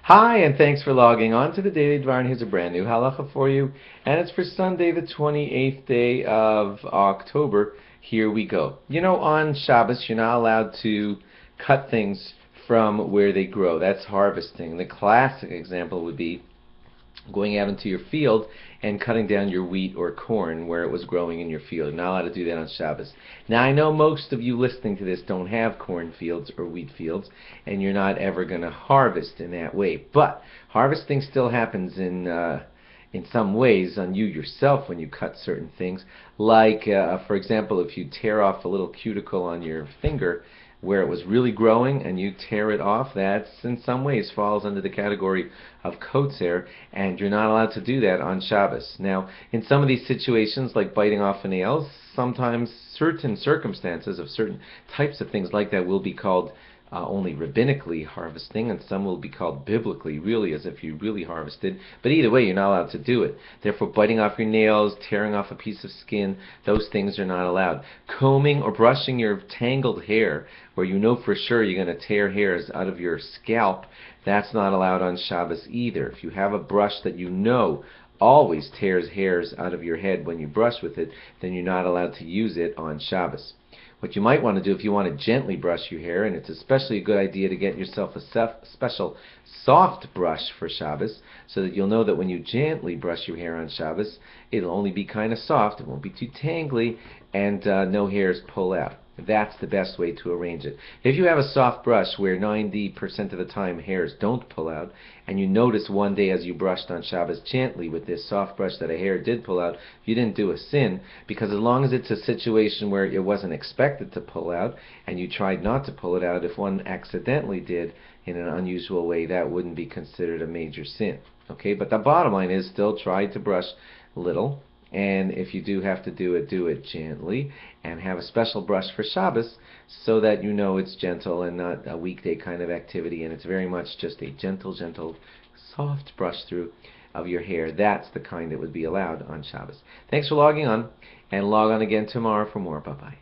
Hi, and thanks for logging on to the Daily Dvar, and here's a brand new halacha for you, and it's for Sunday, the 28th day of October. Here we go. You know, on Shabbos, you're not allowed to cut things from where they grow. That's harvesting. The classic example would be going out into your field and cutting down your wheat or corn where it was growing in your field. You're not allowed to do that on Shabbos. Now, I know most of you listening to this don't have corn fields or wheat fields, and you're not ever going to harvest in that way. But harvesting still happens in some ways on you yourself when you cut certain things. Like, for example, if you tear off a little cuticle on your finger where it was really growing and you tear it off, that's in some ways falls under the category of kotzer, and you're not allowed to do that on Shabbos. Now, in some of these situations, like biting off a nail, sometimes certain circumstances of certain types of things like that will be called only rabbinically harvesting, and some will be called biblically, really as if you really harvested. But either way, you're not allowed to do it. Therefore, biting off your nails, tearing off a piece of skin, those things are not allowed. Combing or brushing your tangled hair, where you know for sure you're going to tear hairs out of your scalp, that's not allowed on Shabbos either. If you have a brush that you know always tears hairs out of your head when you brush with it, then you're not allowed to use it on Shabbos. What you might want to do if you want to gently brush your hair, and it's especially a good idea to get yourself a special soft brush for Shabbos, so that you'll know that when you gently brush your hair on Shabbos, it'll only be kind of soft, it won't be too tangly, and no hairs pull out. That's the best way to arrange it. If you have a soft brush where 90% of the time hairs don't pull out, and you notice one day as you brushed on Shabbos gently with this soft brush that a hair did pull out, you didn't do a sin, because as long as it's a situation where it wasn't expected to pull out, and you tried not to pull it out, if one accidentally did in an unusual way, that wouldn't be considered a major sin. Okay, but the bottom line is still try to brush little, and if you do have to do it gently, and have a special brush for Shabbos so that you know it's gentle and not a weekday kind of activity, and it's very much just a gentle, soft brush through of your hair. That's the kind that would be allowed on Shabbos. Thanks for logging on, and log on again tomorrow for more. Bye-bye.